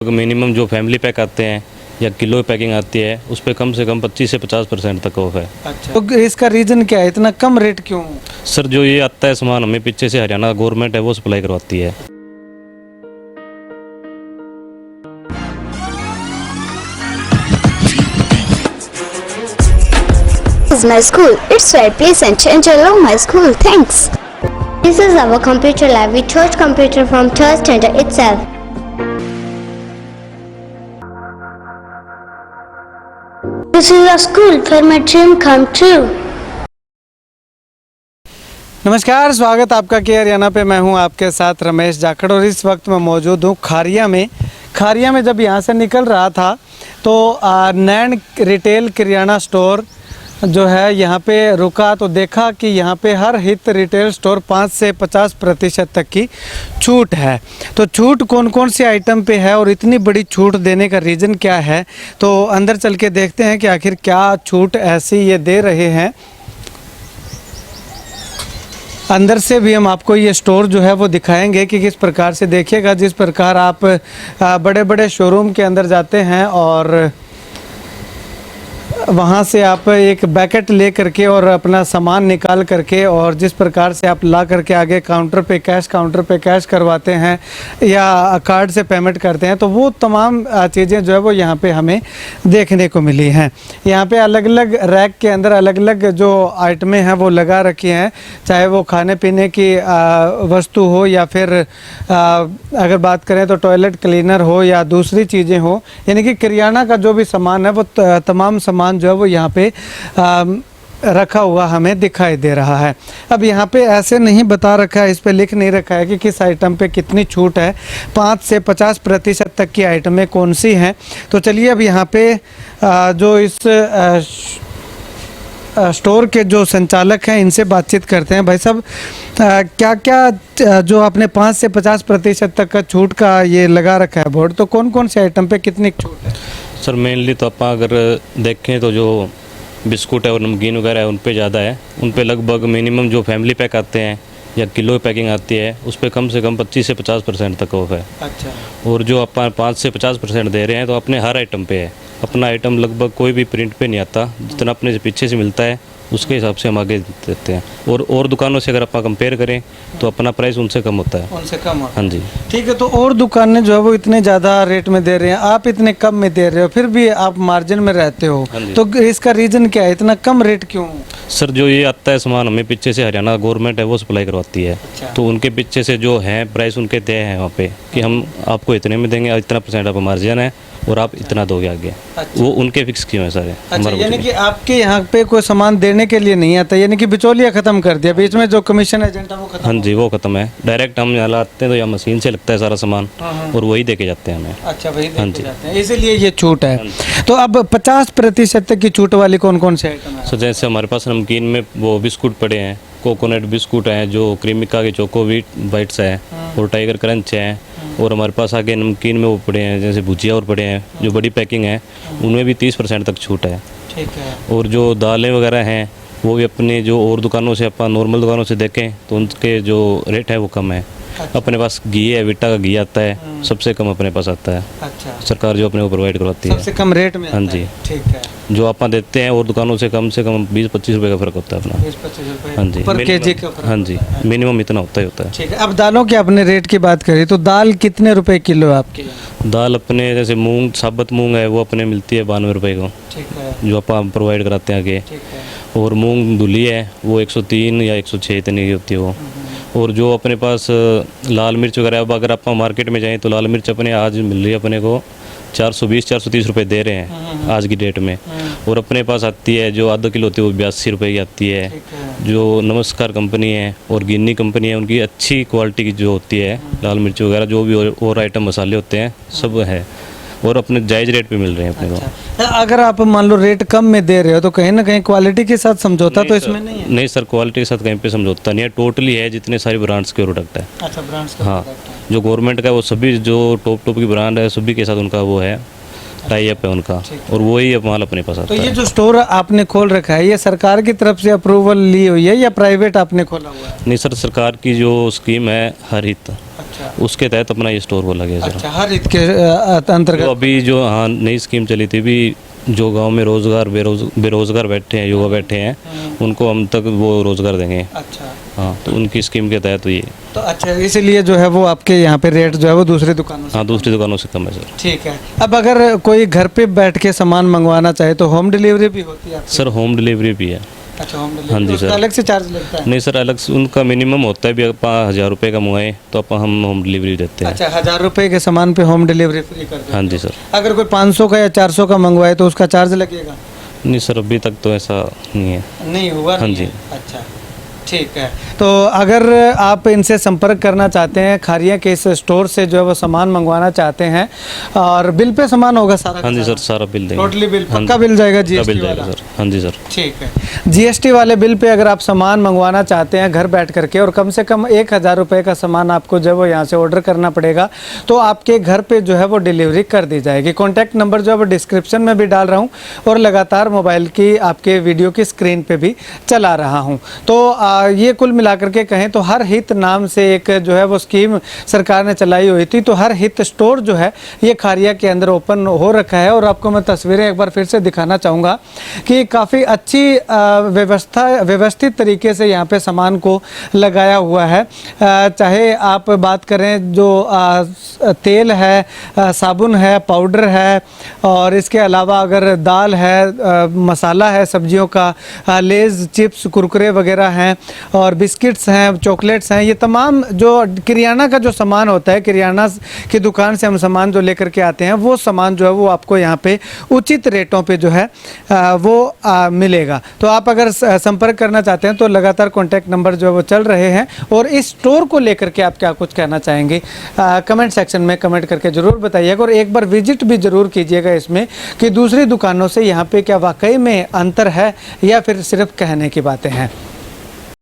Minimum जो family pack आते हैं या किलो पैकिंग आती है उस पर कम से कम 25 से 50% तक ऑफ है। अच्छा, तो इसका रीज़न क्या है, इतना कम रेट क्यों? सर जो ये आता है सामान हमें पीछे से हरियाणा गवर्नमेंट है वो सप्लाई करवाती है। This is my school. It's very pleasant and I love my school. Thanks. This is our computer lab. We taught computer from third standard itself. This is a school where my dream come true. नमस्कार, स्वागत आपका के हरियाणा पे। मैं हूं आपके साथ रमेश जाखड़ और इस वक्त मैं मौजूद हूं खारिया में। जब यहां से निकल रहा था तो नैन रिटेल किराना स्टोर जो है यहाँ पे रुका तो देखा कि यहाँ पे हर हित रिटेल स्टोर 5 से 50% तक की छूट है। तो छूट कौन कौन से आइटम पे है और इतनी बड़ी छूट देने का रीज़न क्या है, तो अंदर चल के देखते हैं कि आखिर क्या छूट ऐसी ये दे रहे हैं। अंदर से भी हम आपको ये स्टोर जो है वो दिखाएंगे कि किस प्रकार से, देखिएगा जिस प्रकार आप बड़े बड़े शोरूम के अंदर जाते हैं और वहाँ से आप एक पैकेट ले करके और अपना सामान निकाल करके और जिस प्रकार से आप ला करके आगे काउंटर पे कैश करवाते हैं या कार्ड से पेमेंट करते हैं, तो वो तमाम चीज़ें जो है वो यहाँ पे हमें देखने को मिली हैं। यहाँ पे अलग अलग रैक के अंदर अलग अलग जो आइटमें हैं वो लगा रखी हैं, चाहे वो खाने पीने की वस्तु हो या फिर अगर बात करें तो टॉयलेट क्लीनर हो या दूसरी चीज़ें हो, यानी कि किराना का जो भी सामान है वो तमाम सामान जो है वो यहाँ पे रखा हुआ हमें दिखाई दे रहा है। अब यहाँ पे ऐसे नहीं बता रखा है, इस पे लिख नहीं रखा है कि किस आइटम पे कितनी छूट है, 5 से 50% तक की आइटमें कौन सी हैं। तो चलिए अब यहाँ पे जो इस स्टोर के जो संचालक हैं इनसे बातचीत करते हैं। भाई साहब, क्या क्या जो आपने 5 से 50% तक का छूट का ये लगा रखा है बोर्ड, तो कौन कौन से आइटम पे कितनी छूट है? सर मेनली तो आप अगर देखें तो जो बिस्कुट है और नमकीन वगैरह है उन पे ज़्यादा है। उन पे लगभग मिनिमम जो फैमिली पैक आते हैं या किलो पैकिंग आती है उस पर कम से कम 25 से 50% तक ऑफ है। अच्छा। और जो आप 5 से 50% दे रहे हैं तो अपने हर आइटम पे है। अपना आइटम लगभग कोई भी प्रिंट पे नहीं आता, जितना अपने पीछे से मिलता है उसके हिसाब से हम आगे देते हैं। और दुकानों से अगर आप कंपेयर करें तो अपना प्राइस उनसे कम होता है। उनसे कम होता है। हाँ जी, ठीक है। तो और दुकानें जो है वो इतने ज़्यादा रेट में दे रहे हैं, आप इतने कम में दे रहे हो, फिर भी आप मार्जिन में रहते हो, तो इसका रीज़न क्या है, इतना कम रेट क्यों? सर जो ये आता है सामान हमें पीछे से हरियाणा गवर्नमेंट है वो सप्लाई करवाती है। अच्छा। तो उनके पीछे से जो है प्राइस उनके तय हैं वहाँ पे कि हम आपको इतने में देंगे, इतना % आपका मार्जिन है और आप इतना दोगे आगे। अच्छा। वो उनके फिक्स किए हैं सारे। अच्छा, यानी कि आपके यहाँ पे कोई सामान देने के लिए नहीं आता, यानी कि बिचौलिया खत्म कर दिया, बीच में जो कमीशन एजेंट है वो खत्म। हाँ जी, वो खत्म है। डायरेक्ट हम यहाँ लाते हैं तो यहाँ मशीन से लगता है सारा सामान और वही दे के जाते हैं हमें। अच्छा, वही दे के जाते हैं, इसीलिए ये छूट है। तो अब 50% तक की छूट वाली कौन कौन से आइटम है? सो जैसे हमारे पास नमकीन में वो बिस्कुट पड़े हैं, कोकोनट बिस्कुट हैं, जो क्रीमिका के चोको बाइट्स हैं और टाइगर क्रंच हैं। और हमारे पास आगे नमकीन में वो पड़े हैं जैसे भुजिया और पड़े हैं, जो बड़ी पैकिंग है उनमें भी 30% तक छूट है। ठीक है। और जो दालें वगैरह हैं वो भी अपने जो और दुकानों से अपन नॉर्मल दुकानों से देखें तो उनके जो रेट है वो कम है। अपने पास घी है, विटा का घी आता है, सबसे कम अपने पास आता है। अच्छा। सरकार जो अपने को प्रोवाइड करवाती है सबसे कम रेट में। हाँ जी। ठीक है। जो आप देते हैं और दुकानों से कम 20-25 रुपये का फ़र्क होता है अपना। 20-25 रुपए हाँ जी, पर केजी का फर्क हाँ जी, मिनिमम इतना होता ही। ठीक है। अब दालों के आपने रेट की बात करी, तो दाल कितने रुपए किलो है आपके? दाल अपने जैसे मूंग, साबुत मूंग है वो अपने मिलती है 92 रुपये को, ठीक है, जो आप प्रोवाइड कराते हैं आगे। ठीक है। और मूंग धुली है वो 103 या 106 इतनी की होती है वो। और जो अपने पास लाल मिर्च वगैरह, अब अगर आप मार्केट में जाएं तो लाल मिर्च अपने आज मिल रही है अपने को 420-430 रुपये दे रहे हैं आज की डेट में। और अपने पास आती है जो आधा किलो होती है वो 82 रुपये की आती है। जो नमस्कार कंपनी है और गिन्नी कंपनी है, उनकी अच्छी क्वालिटी की जो होती है लाल मिर्च वगैरह, जो भी और आइटम मसाले होते हैं सब है और अपने जायज़ रेट पे मिल रहे हैं अपने को। अगर आप मान लो रेट कम में दे रहे हो तो कहीं ना कहीं क्वालिटी के साथ समझौता तो इसमें नहीं है? नहीं सर, क्वालिटी के साथ कहीं पे समझौता नहीं है, टोटली है जितने सारे ब्रांड्स के प्रोडक्ट है। अच्छा, ब्रांड्स का हाँ, प्रोडक्ट है। जो गवर्नमेंट का वो सभी जो टॉप की ब्रांड है सभी के साथ उनका वो है टाई अप है उनका, और वही माल अपने पास आता तो है। ये जो स्टोर आपने खोल रखा है ये सरकार की तरफ से अप्रूवल ली हुई है या प्राइवेट आपने खोला हुआ है? नहीं सर, सरकार की जो स्कीम है हर हित, अच्छा, अच्छा उसके तहत अपना ये स्टोर खोला गया सर। अच्छा, हर ईद के तो अंतर्गत। अभी जो हाँ नई स्कीम चली थी भी, जो गांव में बेरोजगार बैठे हैं, युवा बैठे हैं, उनको हम तक वो रोजगार देंगे। अच्छा, हाँ, तो उनकी स्कीम के तहत ये। तो अच्छा इसीलिए जो है वो आपके यहाँ पे रेट जो है वो दूसरी दुकानों से। हाँ, दूसरी दुकानों से कम है सर। ठीक है। अब अगर कोई घर पे बैठ के सामान मंगवाना चाहे तो होम डिलीवरी भी होती है आपकी? सर होम डिलीवरी भी है। अच्छा, होम हाँ डिलीवरी जी उसका सर। अलग से चार्ज लगता है? नहीं सर, अलग से उनका मिनिमम होता है भी, आप 1000 रुपये का मंगाएं तो हम होम डिलीवरी देते हैं। अच्छा, 1000 रुपए के सामान पे होम डिलीवरी फ्री कर देते हाँ हो। जी सर। अगर कोई 500 का या 400 का मंगवाए तो उसका चार्ज लगेगा? नहीं सर, अभी तक तो ऐसा नहीं है। नहीं हुआ? हाँ नहीं जी। है। अच्छा, ठीक है। तो अगर आप इनसे संपर्क करना चाहते हैं, खारिया के इस स्टोर से जो है वो सामान मंगवाना चाहते हैं, और बिल पे सामान होगा सारा? हाँ जी सर, सारा बिल देंगे। टोटली बिल, हाँ पक्का जी। बिल जाएगा पक्का जीएसटी बिल वाला? जाएगा सर। हाँ जी सर। ठीक है। जीएसटी वाले बिल पे अगर आप सामान मंगवाना चाहते हैं घर बैठ करके, और कम से कम 1000 रुपये का सामान आपको जब वो यहाँ से ऑर्डर करना पड़ेगा, तो आपके घर पे जो है वो डिलीवरी कर दी जाएगी। कॉन्टैक्ट नंबर जो है वो डिस्क्रिप्शन में भी डाल रहा हूँ, और लगातार मोबाइल की आपके वीडियो की स्क्रीन पे भी चला रहा हूँ। तो ये कुल मिलाकर के कहें तो हर हित नाम से एक जो है वो स्कीम सरकार ने चलाई हुई थी, तो हर हित स्टोर जो है ये खारिया के अंदर ओपन हो रखा है। और आपको मैं तस्वीरें एक बार फिर से दिखाना चाहूँगा कि काफ़ी अच्छी व्यवस्थित तरीके से यहाँ पे सामान को लगाया हुआ है। चाहे आप बात करें जो तेल है, साबुन है, पाउडर है, और इसके अलावा अगर दाल है, मसाला है सब्जियों का, लेज़, चिप्स, कुरकुरे वगैरह हैं, और बिस्किट्स हैं, चॉकलेट्स हैं, ये तमाम जो किराना का जो सामान होता है, किराना की दुकान से हम सामान जो लेकर के आते हैं, वो सामान जो है वो आपको यहाँ पे उचित रेटों पे जो है वो मिलेगा। तो आप अगर संपर्क करना चाहते हैं तो लगातार कॉन्टैक्ट नंबर जो है वो चल रहे हैं। और इस स्टोर को लेकर के आप क्या कुछ कहना चाहेंगे, कमेंट सेक्शन में कमेंट करके ज़रूर बताइएगा। और एक बार विजिट भी ज़रूर कीजिएगा इसमें कि दूसरी दुकानों से यहाँ पे क्या वाकई में अंतर है या फिर सिर्फ कहने की बातें हैं।